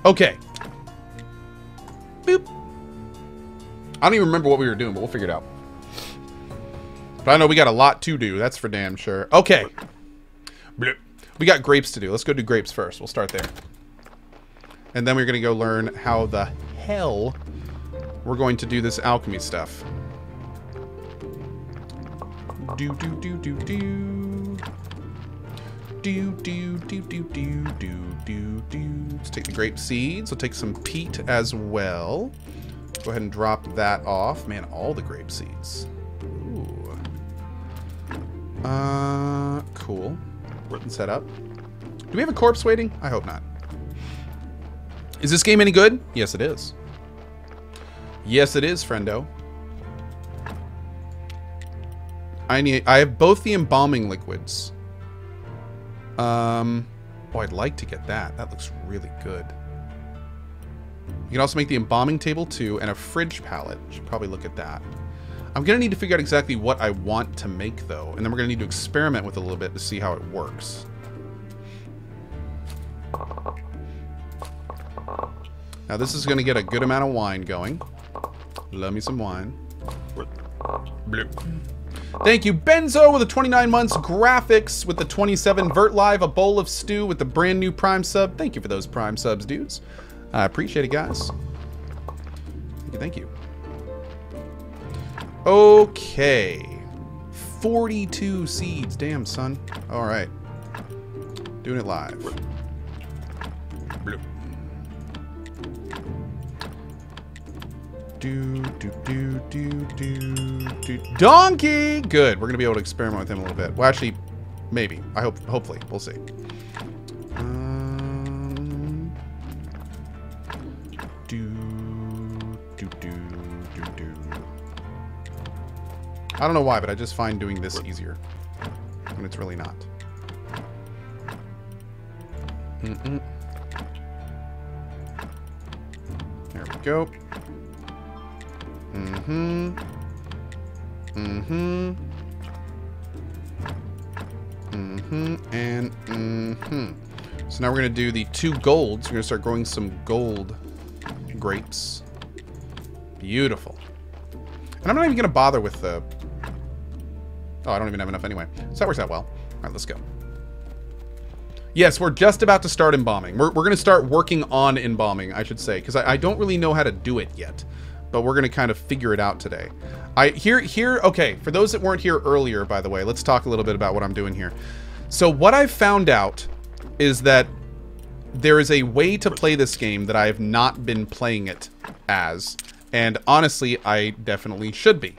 Okay. Boop. I don't even remember what we were doing, but we'll figure it out. But I know we got a lot to do. That's for damn sure. Okay. Bloop. We got grapes to do. Let's go do grapes first. We'll start there. And then we're going to go learn how the hell we're going to do this alchemy stuff. Do do do do do. Do do do do do do do do. Let's take the grape seeds. We'll take some peat as well. Go ahead and drop that off. Man, all the grape seeds. Ooh. Cool. Written set up. Do we have a corpse waiting? I hope not. Is this game any good? Yes, it is. Yes, it is, friendo. I have both the embalming liquids. Oh, I'd like to get that. That looks really good. You can also make the embalming table too, and a fridge pallet. Should probably look at that. I'm gonna need to figure out exactly what I want to make though, and then we're gonna need to experiment with it a little bit to see how it works. Now this is gonna get a good amount of wine going. Love me some wine. Bloop. Thank you, Benzo, with the 29 months. Graphics with the 27. Vert Live, a bowl of stew with the brand new Prime sub. Thank you for those Prime subs, dudes. I appreciate it, guys. Thank you. Okay. 42 seeds. Damn, son. All right. Doing it live. Bloop. Do, do, do, do, do, do. Donkey! Good. We're going to be able to experiment with him a little bit. Well, actually, maybe. I hope. Hopefully. We'll see. I don't know why, but I just find doing this easier when it's really not. There we go. So now we're gonna do the 2 golds. We're gonna start growing some gold grapes. Beautiful. And I'm not even gonna bother with the... Oh, I don't even have enough anyway. So that works out well. All right, let's go. Yes, we're just about to start embalming. We're going to start working on embalming, I should say, because I don't really know how to do it yet. But we're going to kind of figure it out today. Okay, for those that weren't here earlier, by the way, let's talk a little bit about what I'm doing here. So what I've found out is that there is a way to play this game that I have not been playing it as. And honestly, I definitely should be.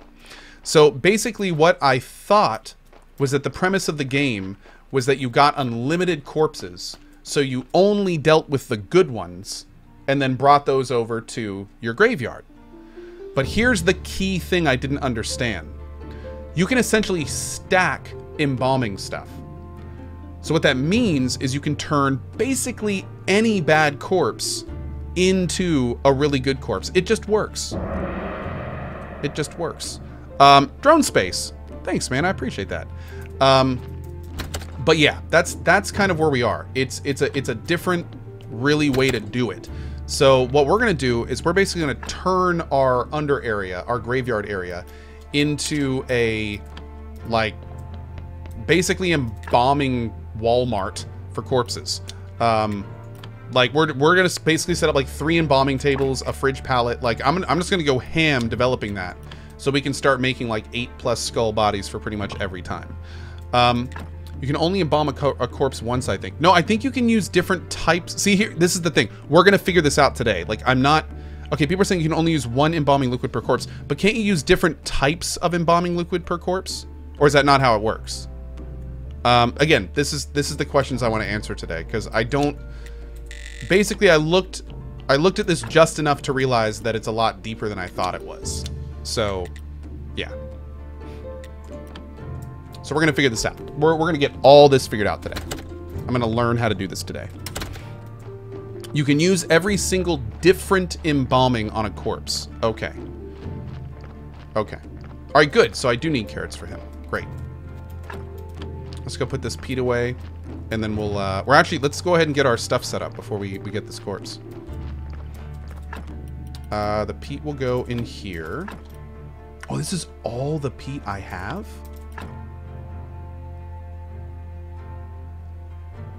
So basically what I thought was that the premise of the game was that you got unlimited corpses. So you only dealt with the good ones and then brought those over to your graveyard. But here's the key thing I didn't understand. You can essentially stack embalming stuff. So what that means is you can turn basically any bad corpse into a really good corpse. It just works. It just works. Drone space. Thanks, man. I appreciate that. But yeah, that's kind of where we are. It's a different, really way to do it. So what we're gonna do is we're basically gonna turn our under area, our graveyard area, into a basically embalming Walmart for corpses. Like we're gonna basically set up like 3 embalming tables, a fridge pallet. Like I'm just gonna go ham developing that, so we can start making like 8+ skull bodies for pretty much every time. You can only embalm a corpse once, I think. No, I think you can use different types. See here, this is the thing. We're gonna figure this out today. Like I'm not. Okay, people are saying you can only use 1 embalming liquid per corpse, but can't you use different types of embalming liquid per corpse? Or is that not how it works? Again, this is the questions I want to answer today, because I don't. Basically, I looked at this just enough to realize that it's a lot deeper than I thought it was. So, yeah. So we're gonna figure this out. We're gonna get all this figured out today. I'm gonna learn how to do this today. You can use every single different embalming on a corpse. Okay. Okay. All right, good. So I do need carrots for him. Great. Let's go put this peat away, and then let's go ahead and get our stuff set up before we get this corpse. The peat will go in here. Oh, this is all the peat I have?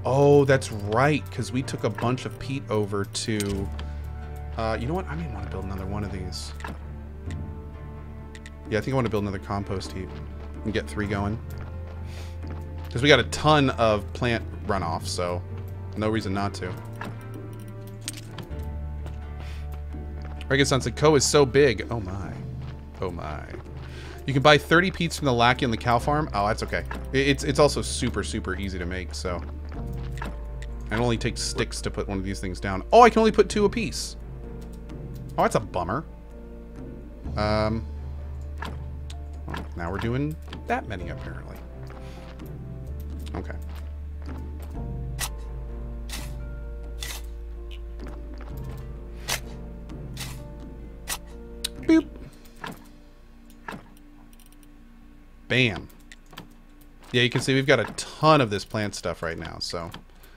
Oh, that's right, because we took a bunch of peat over to... you know what? I may want to build another one of these. Yeah, I think I want to build another compost heap and get 3 going. Because we got a ton of plant runoff, so no reason not to. Regasan said, Coh is so big. Oh my. Oh my. You can buy 30 peats from the lackey on the cow farm. Oh, that's okay. It's also super, super easy to make, so... It only takes sticks to put one of these things down. Oh, I can only put 2 apiece. Oh, that's a bummer. Well, now we're doing that many, apparently. Okay. Boop. Bam. Yeah, you can see we've got a ton of this plant stuff right now, so...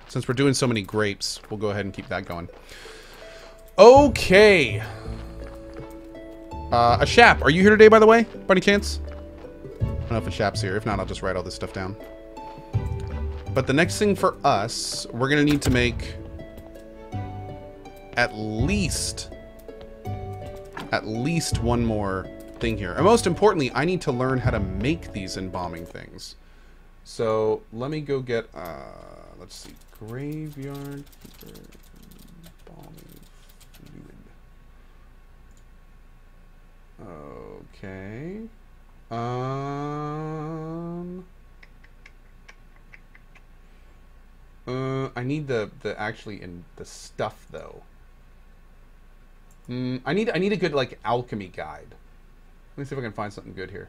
Since we're doing so many grapes, we'll go ahead and keep that going. Okay. Ashap, are you here today, by the way? By any chance? I don't know if Ashap's here. If not, I'll just write all this stuff down. But the next thing for us, we're going to need to make at least one more thing here. And most importantly, I need to learn how to make these embalming things. So let me go get, let's see, graveyard keeper embalming fluid. Okay. I need the actually in the stuff though. I need a good like alchemy guide. Let me see if I can find something good here.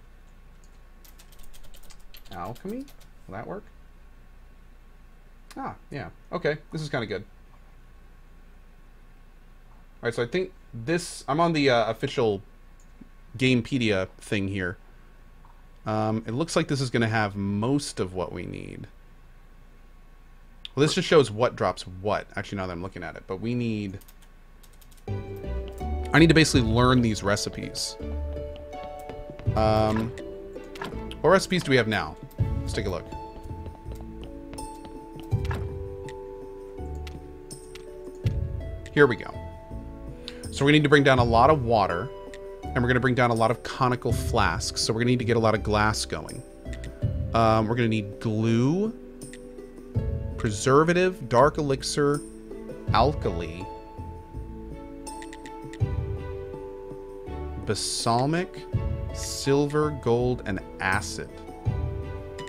Alchemy? Will that work? Ah, yeah. Okay, this is kind of good. All right, so I think this... I'm on the official Gamepedia thing here. It looks like this is going to have most of what we need. Well, this just shows what drops what. Actually, now that I'm looking at it. But we need... I need to basically learn these recipes. What recipes do we have now? Let's take a look. Here we go. So we need to bring down a lot of water, and we're going to bring down a lot of conical flasks. So we're going to need to get a lot of glass going. We're going to need glue, preservative, dark elixir, alkali, balsamic, silver, gold, and acid.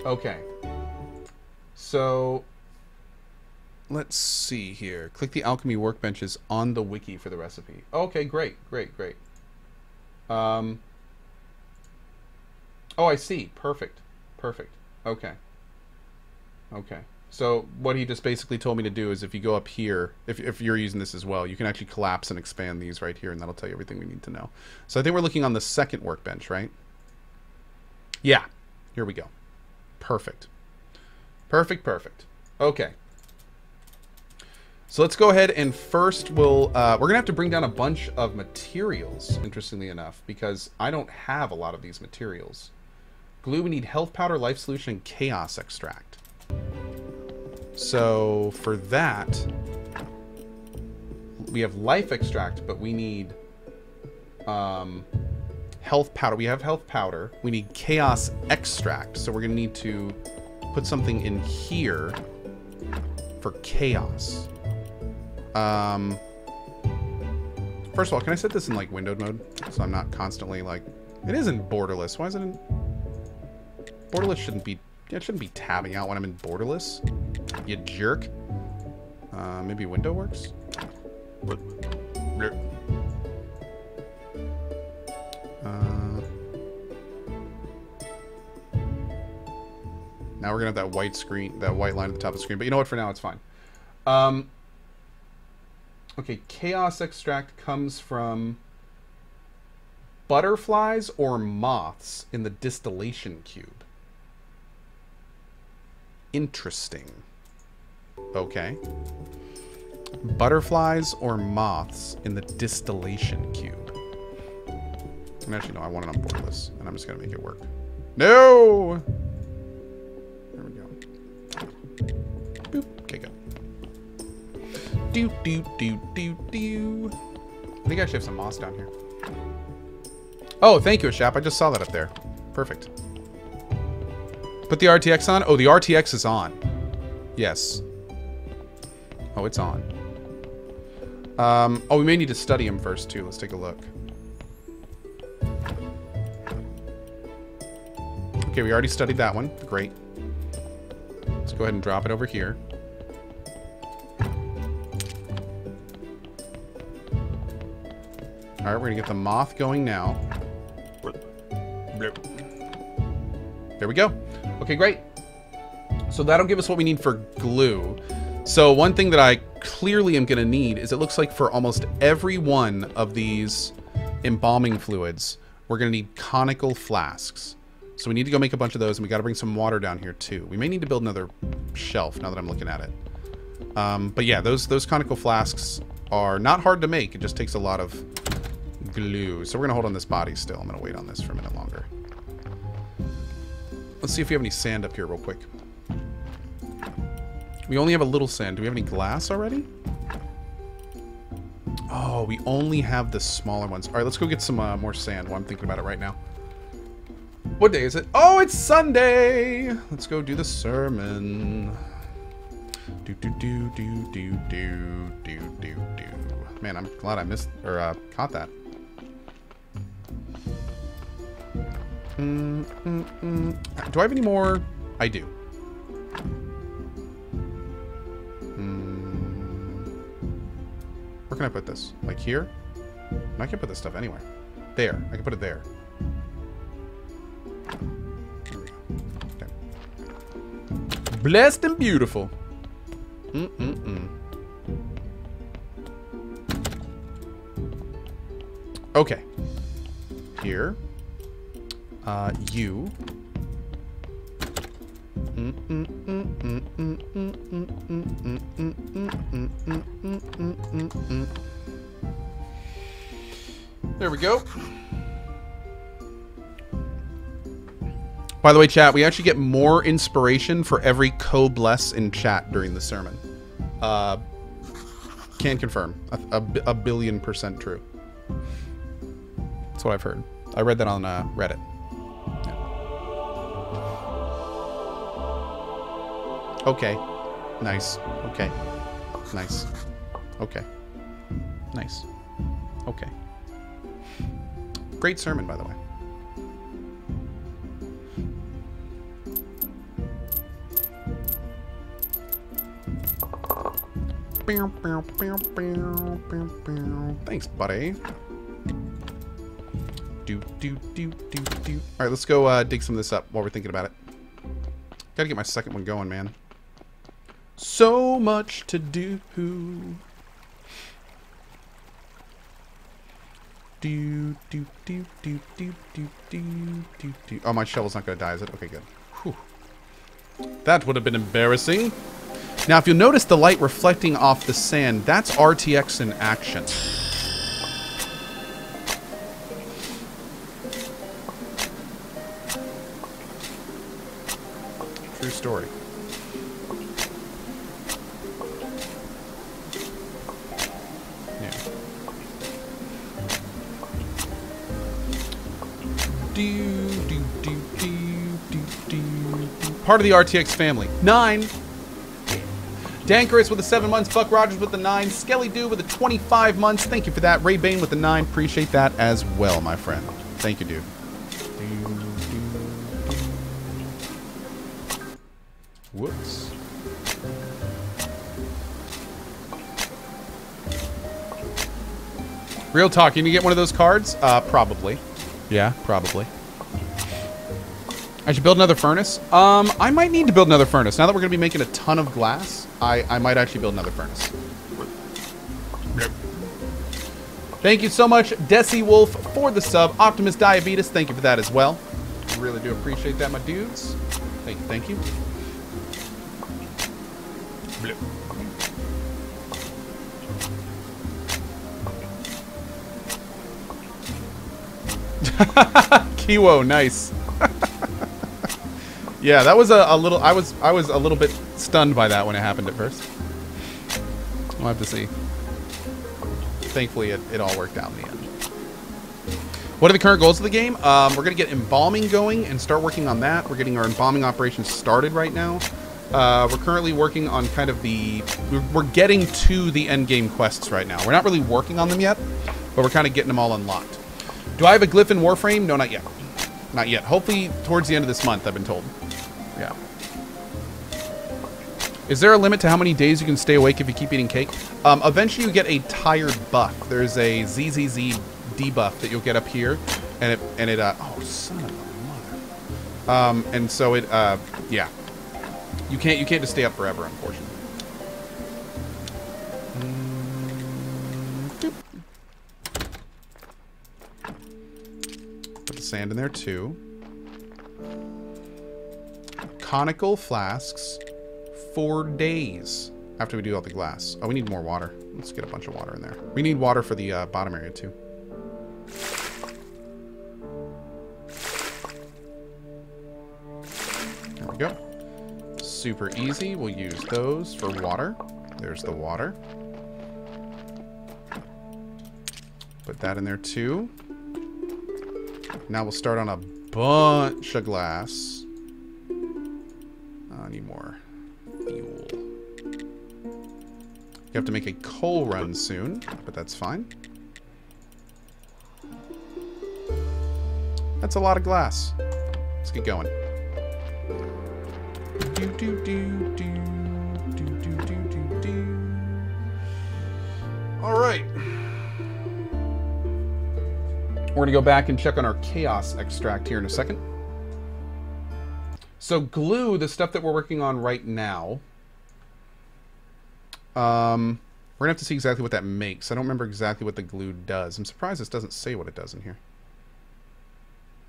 Okay. So... let's see here. Click the alchemy workbenches on the wiki for the recipe. Okay, great, great, great. Oh, I see. Perfect. Perfect. Okay. Okay. So what he just basically told me to do is if you go up here, if you're using this as well, you can actually collapse and expand these right here, and that'll tell you everything we need to know. So I think we're looking on the second workbench, right? Yeah. Here we go. Perfect. Perfect, perfect. Okay. So let's go ahead and first we're going to have to bring down a bunch of materials, interestingly enough, because I don't have a lot of these materials. Glue, we need health powder, life solution, and chaos extract. So for that, we have life extract, but we need health powder. We have health powder. We need chaos extract. So we're going to need to put something in here for chaos. First of all, can I set this in like windowed mode so I'm not constantly like... It is in borderless. Why is it in... Borderless shouldn't be... Yeah, it shouldn't be tabbing out when I'm in borderless. You jerk. Maybe window works? Now we're gonna have that white screen, that white line at the top of the screen. But you know what? For now, it's fine. Okay, chaos extract comes from butterflies or moths in the distillation cube. Interesting. Okay. Butterflies or moths in the distillation cube. And actually, no, I want it on boardless, and I'm just gonna make it work. No! There we go. Boop. Okay, go. Do, do, do, do, do. I think I actually have some moss down here. Oh, thank you, Ashap. I just saw that up there. Perfect. Put the RTX on? Oh, the RTX is on. Yes. Oh, it's on. Oh, we may need to study him first, too. Let's take a look. Okay, we already studied that one. Great. Let's go ahead and drop it over here. Alright, we're gonna get the moth going now. There we go. Okay, great. So that'll give us what we need for glue. So one thing that I clearly am gonna need is, it looks like for almost every one of these embalming fluids, we're gonna need conical flasks. So we need to go make a bunch of those, and we gotta bring some water down here too. We may need to build another shelf now that I'm looking at it. But yeah, those conical flasks are not hard to make. It just takes a lot of glue. So we're gonna hold on this body still. I'm gonna wait on this for a minute longer. Let's see if we have any sand up here real quick. We only have a little sand. Do we have any glass already? Oh, we only have the smaller ones. All right, let's go get some more sand while I'm thinking about it right now. What day is it? Oh, it's Sunday! Let's go do the sermon. Do, do, do, do, do, do, do, do, do. Man, I'm glad I missed, or caught that. Do I have any more? I do. Where can I put this? Like here? I can put this stuff anywhere. There. I can put it there. There we go. Okay. Blessed and beautiful. Okay. Here. You. There we go. By the way, chat, we actually get more inspiration for every co-bless in chat during the sermon. Can confirm. A billion% true. That's what I've heard. I read that on Reddit. Yeah. Okay. Nice. Okay. Nice. Okay. Nice. Okay. Great sermon, by the way. Thanks, buddy. Do. All right, let's go dig some of this up while we're thinking about it. Gotta get my second one going, man. So much to do. Oh, my shovel's not gonna die, is it? Okay, good. Whew. That would have been embarrassing. Now, if you'll notice the light reflecting off the sand, that's RTX in action. True story. Yeah. Part of the RTX family. 9. Dankerous with the 7 months. Buck Rogers with the 9. Skelly Doo with the 25 months. Thank you for that. Ray Bane with the 9. Appreciate that as well, my friend. Thank you, dude. Whoops. Real talk, can you get one of those cards? Probably. Yeah, probably. I should build another furnace. I might need to build another furnace. Now that we're going to be making a ton of glass, I might actually build another furnace. Thank you so much, Desi Wolf, for the sub. Optimus Diabetes, thank you for that as well. Really do appreciate that, my dudes. Thank you. Kiwo, nice. Yeah, that was a little... I was a little bit stunned by that when it happened at first. We'll have to see. Thankfully, it all worked out in the end. What are the current goals of the game? We're going to get embalming going and start working on that. We're getting our embalming operations started right now. We're currently working on kind of the... We're getting to the end game quests right now. We're not really working on them yet, but we're kind of getting them all unlocked. Do I have a glyph in Warframe? No, not yet. Not yet. Hopefully towards the end of this month, I've been told. Yeah. Is there a limit to how many days you can stay awake if you keep eating cake? Eventually you get a tired buff. There's a ZZZ debuff that you'll get up here, and it oh, son of a mother. And so it yeah, you can't just stay up forever, unfortunately. Put the sand in there too. Conical flasks, 4 days after we do all the glass. Oh, we need more water. Let's get a bunch of water in there. We need water for the bottom area too. There we go. Super easy. We'll use those for water. There's the water. Put that in there too. Now we'll start on a bunch of glass. I need more fuel. You have to make a coal run soon, but that's fine. That's a lot of glass. Let's get going. All right. We're going to go back and check on our chaos extract here in a second. So glue, the stuff that we're working on right now, we're going to have to see exactly what that makes. I don't remember exactly what the glue does. I'm surprised this doesn't say what it does in here.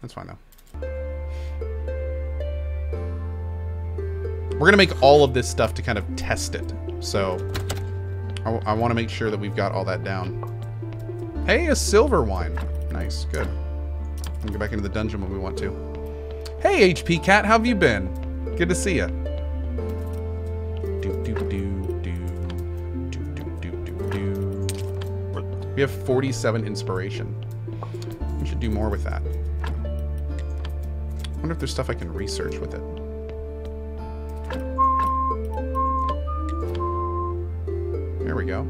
That's fine, though. We're going to make all of this stuff to kind of test it. So I want to make sure that we've got all that down. Hey, a silver wine. Nice, good. We can go back into the dungeon when we want to. Hey, HP Cat, how have you been? Good to see you. We have 47 inspiration. We should do more with that. I wonder if there's stuff I can research with it. There we go.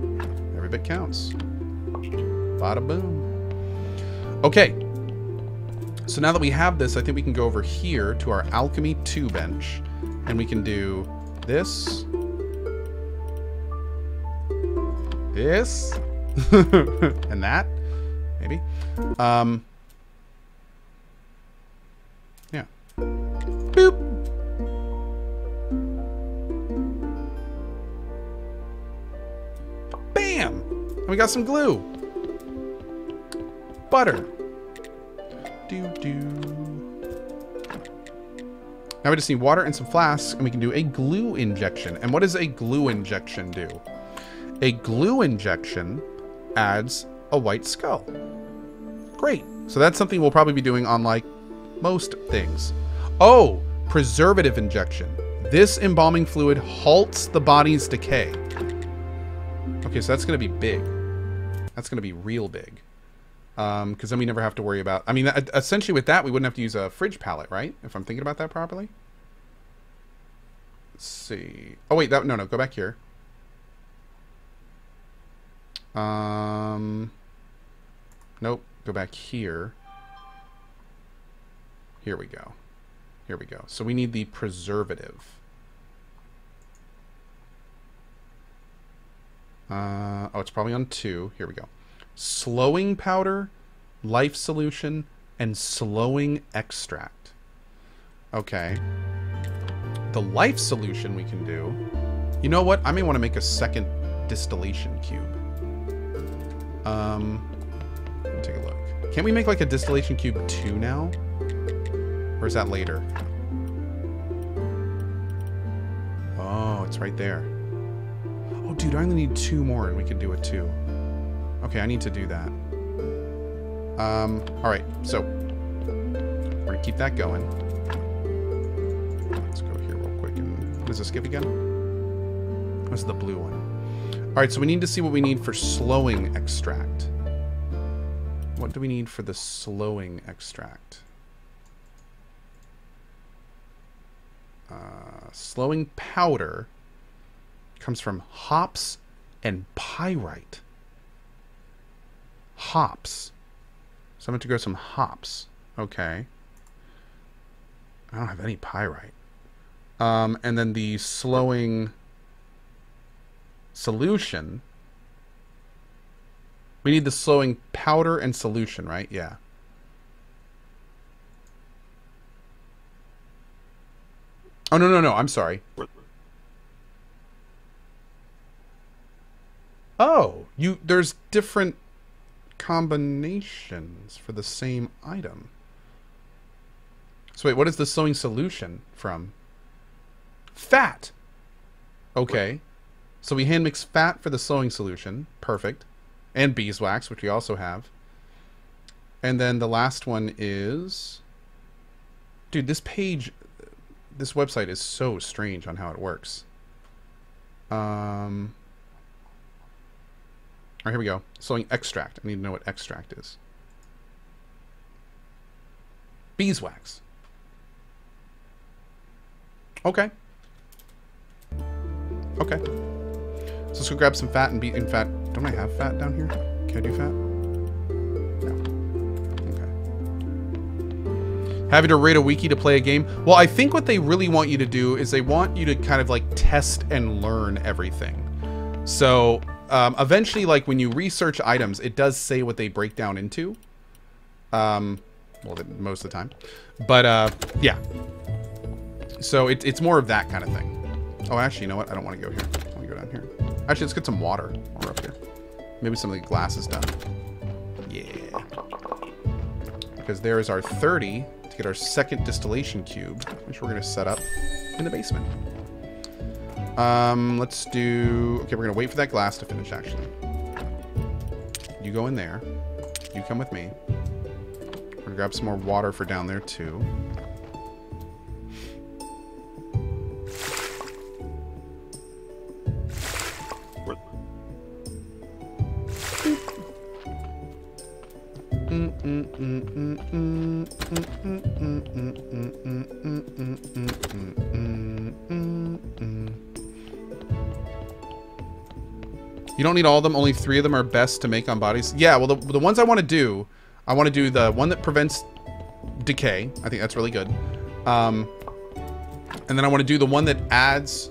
Every bit counts. Bada boom. Okay. So now that we have this, I think we can go over here to our Alchemy 2 bench. And we can do this. This. And that. Maybe. Yeah. Boop. Bam! And we got some glue. Butter. Now we just need water and some flasks, and we can do a glue injection. And what does a glue injection do? A glue injection adds a white skull. Great. So that's something we'll probably be doing on, like, most things. Oh, preservative injection. This embalming fluid halts the body's decay. Okay, so that's going to be big. That's going to be real big. Because then we never have to worry about... I mean, essentially with that, we wouldn't have to use a fridge pallet, right? If I'm thinking about that properly. Let's see. Oh, wait. No, go back here. Nope. Go back here. Here we go. Here we go. So we need the preservative. Oh, it's probably on 2. Here we go. Slowing powder, life solution, and slowing extract. Okay. The life solution we can do. You know what? I may want to make a second distillation cube. Let me take a look. Can't we make like a distillation cube 2 now? Or is that later? Oh, it's right there. Oh, dude, I only need 2 more and we can do it too. Okay, I need to do that. All right, so We're gonna keep that going. Let's go here real quick. And what does this give again? What's the blue one? All right, so we need to see what we need for slowing extract. What do we need for the slowing extract? Slowing powder comes from hops and pyrite. Hops. So I'm going to grow some hops. Okay. I don't have any pyrite. And then the slowing solution. We need the slowing powder and solution, right? Yeah. Oh, no, no, no. I'm sorry. Oh, there's different combinations for the same item. So wait, what is the slowing solution from? Fat. Okay. So we hand mix fat for the slowing solution. Perfect. And beeswax, which we also have. And then the last one is... Dude, this page... This website is so strange on how it works. Alright, here we go. Slowing extract. I need to know what extract is. Beeswax. Okay. Okay. So let's go grab some fat and in fact, don't I have fat down here? Can I do fat? No. Okay. Having to raid a wiki to play a game? Well, I think what they really want you to do is they want you to kind of like test and learn everything. So eventually, like when you research items, it does say what they break down into. Well, most of the time. But yeah. So it's more of that kind of thing. Oh, actually, you know what? I don't want to go here. I want to go down here. Actually, let's get some water while we're up here. Maybe some of the glass is done. Yeah. Because there is our 30 to get our second distillation cube, which we're going to set up in the basement. Let's do... Okay, we're going to wait for that glass to finish, actually. You go in there. You come with me. We're going to grab some more water for down there, too. You don't need all of them. Only 3 of them are best to make on bodies. Yeah, well, the ones I want to do the one that prevents decay. I think that's really good. And then I want to do the one that adds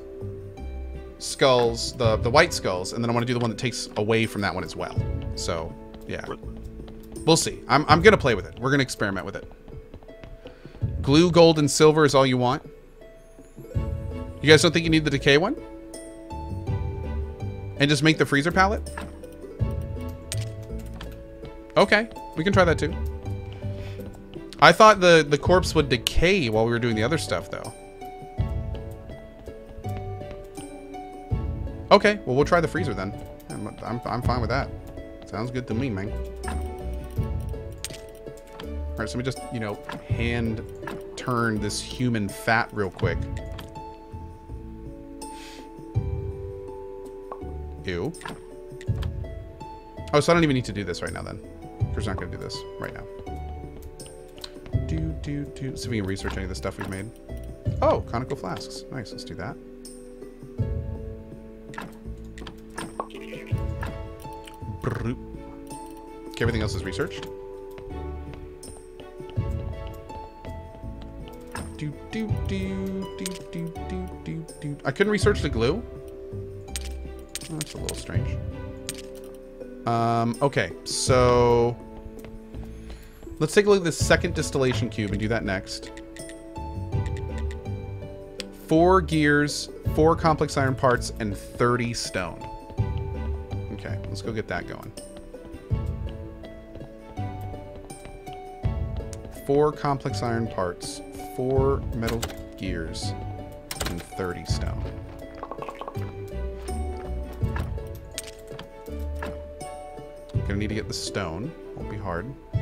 skulls, the white skulls, and then I want to do the one that takes away from that one as well. So, yeah. We'll see. I'm going to play with it. We're going to experiment with it. Glue, gold, and silver is all you want? You guys don't think you need the decay one? And just make the freezer pallet? Okay. We can try that too. I thought the corpse would decay while we were doing the other stuff, though. Okay. Well, we'll try the freezer then. I'm fine with that. Sounds good to me, man. Alright, so let me just, you know, hand turn this human fat real quick. Ew. Oh, so I don't even need to do this right now then. We're not going to do this right now. See if we can research any of the stuff we've made. Oh, conical flasks. Nice, let's do that. Okay, everything else is researched. I couldn't research the glue. Oh, that's a little strange. Okay, so let's take a look at this second distillation cube and do that next. 4 gears, 4 complex iron parts, and 30 stone. Okay, let's go get that going. 4 complex iron parts, 4 metal gears, and 30 stone. Gonna need to get the stone. Won't be hard. Do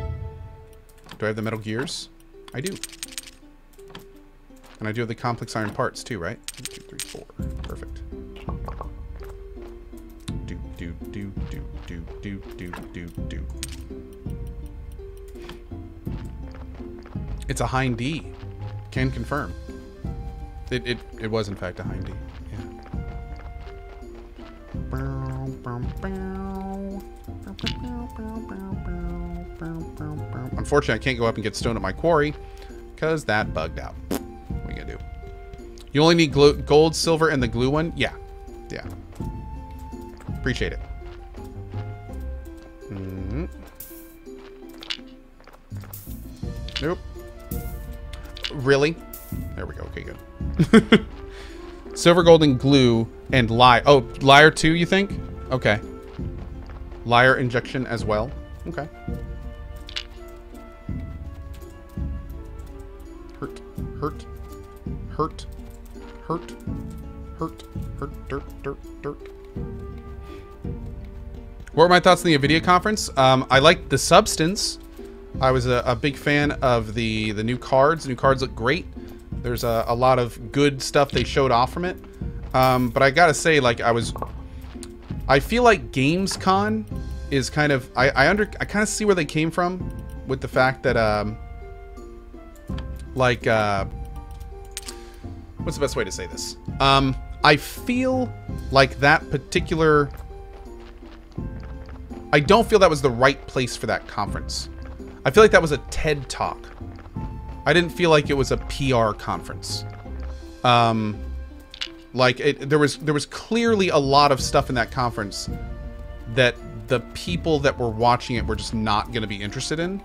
I have the metal gears? I do. And I do have the complex iron parts too, right? 1, 2, 3, 4. Perfect. Do. It's a hind D. Can confirm. It was in fact a hind D. Unfortunately, I can't go up and get stone at my quarry because that bugged out. What are you gonna do? You only need gold, silver, and the glue one? Yeah. Yeah. Appreciate it. Nope. Really? There we go. Okay, good. Silver, gold, and glue, and lyre. Oh, lyre too, you think? Okay. Lyre injection as well. Okay. Hurt. What were my thoughts on the NVIDIA conference? I liked the substance. I was a big fan of the new cards. The new cards look great. There's a lot of good stuff they showed off from it. But I gotta say, like, I feel like Gamescom is kind of, I kind of see where they came from with the fact that, what's the best way to say this? I feel like that particular, I don't feel that was the right place for that conference. I feel like that was a TED Talk. I didn't feel like it was a PR conference. There was clearly a lot of stuff in that conference that the people that were watching it were just not going to be interested in.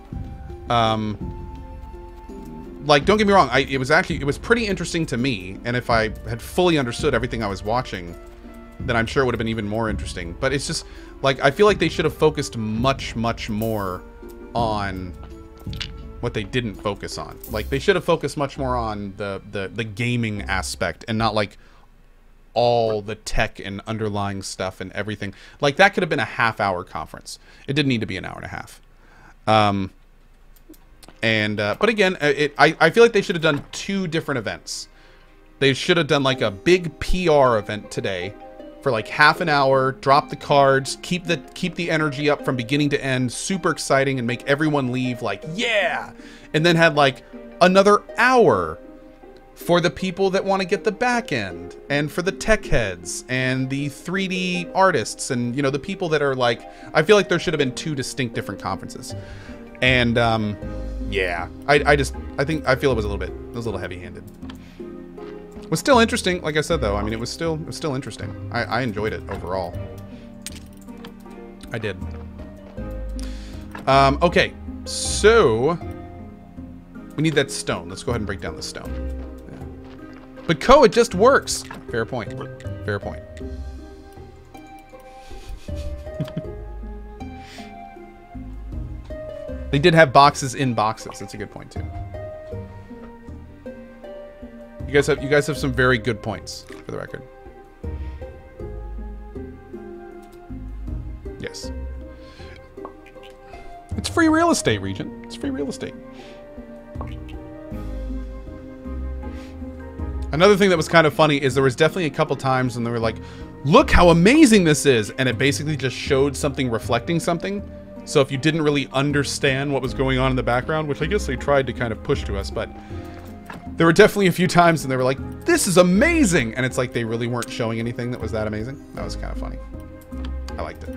Like, don't get me wrong, it was pretty interesting to me, and if I had fully understood everything I was watching, then I'm sure it would have been even more interesting. But it's just, like, I feel like they should have focused much, much more on what they didn't focus on. Like, they should have focused much more on the gaming aspect and not, like, all the tech and underlying stuff and everything. Like, that could have been a half-hour conference. It didn't need to be an hour and a half. But again, I feel like they should have done 2 different events. They should have done like a big PR event today for like half an hour, drop the cards, keep the energy up from beginning to end, super exciting, and make everyone leave like, yeah! And then had like another hour for the people that want to get the back end, and for the tech heads, and the 3D artists, and, you know, the people that are like, I feel like there should have been 2 distinct different conferences. And, yeah, I feel it was a little heavy-handed. It was still interesting, like I said, though. I mean, it was still interesting. I enjoyed it overall. I did. Okay, so we need that stone. Let's go ahead and break down the stone. Yeah. But Koh, it just works. Fair point. Fair point. They did have boxes in boxes. That's a good point too. You guys have some very good points, for the record. Yes. It's free real estate, Regent. It's free real estate. Another thing that was kind of funny is there was definitely a couple times when they were like, look how amazing this is, and it basically just showed something reflecting something. So if you didn't really understand what was going on in the background, which I guess they tried to kind of push to us, but there were definitely a few times and they were like, this is amazing! And it's like they really weren't showing anything that was that amazing. That was kind of funny. I liked it.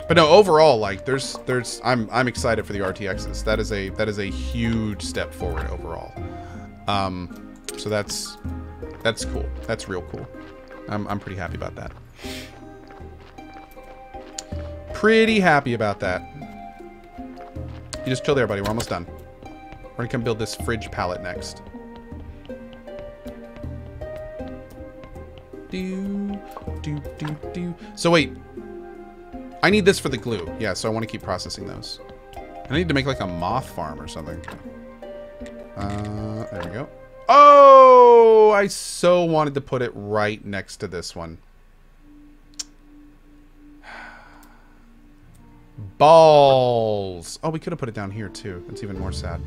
But no, overall, like, I'm excited for the RTXs. That is a huge step forward overall. So that's cool. That's real cool. I'm pretty happy about that. Pretty happy about that. You just chill there, buddy. We're almost done. We're gonna come build this fridge pallet next. So wait. I need this for the glue. Yeah, so I want to keep processing those. I need to make like a moth farm or something. There we go. Oh, I so wanted to put it right next to this one. Balls. Oh, we could have put it down here, too. That's even more sad.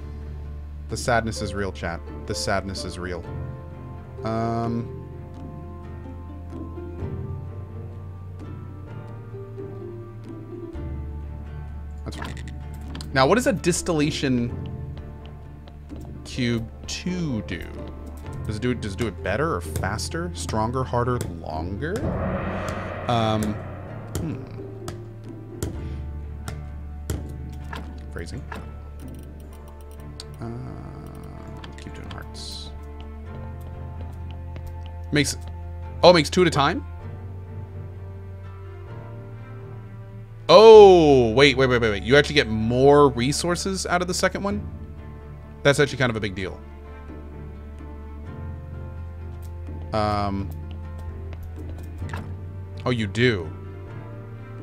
The sadness is real, chat. The sadness is real. That's fine. Now, what does a distillation cube 2 do? Does it do it better or faster? Stronger, harder, longer? Phrasing. Keep doing hearts. Makes... Oh, it makes 2 at a time? Oh, wait. You actually get more resources out of the second one? That's actually kind of a big deal. Oh, you do.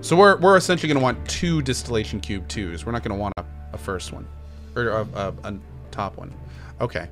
So we're essentially going to want 2 distillation cube 2s. We're not going to want a first one. Or a top one. Okay.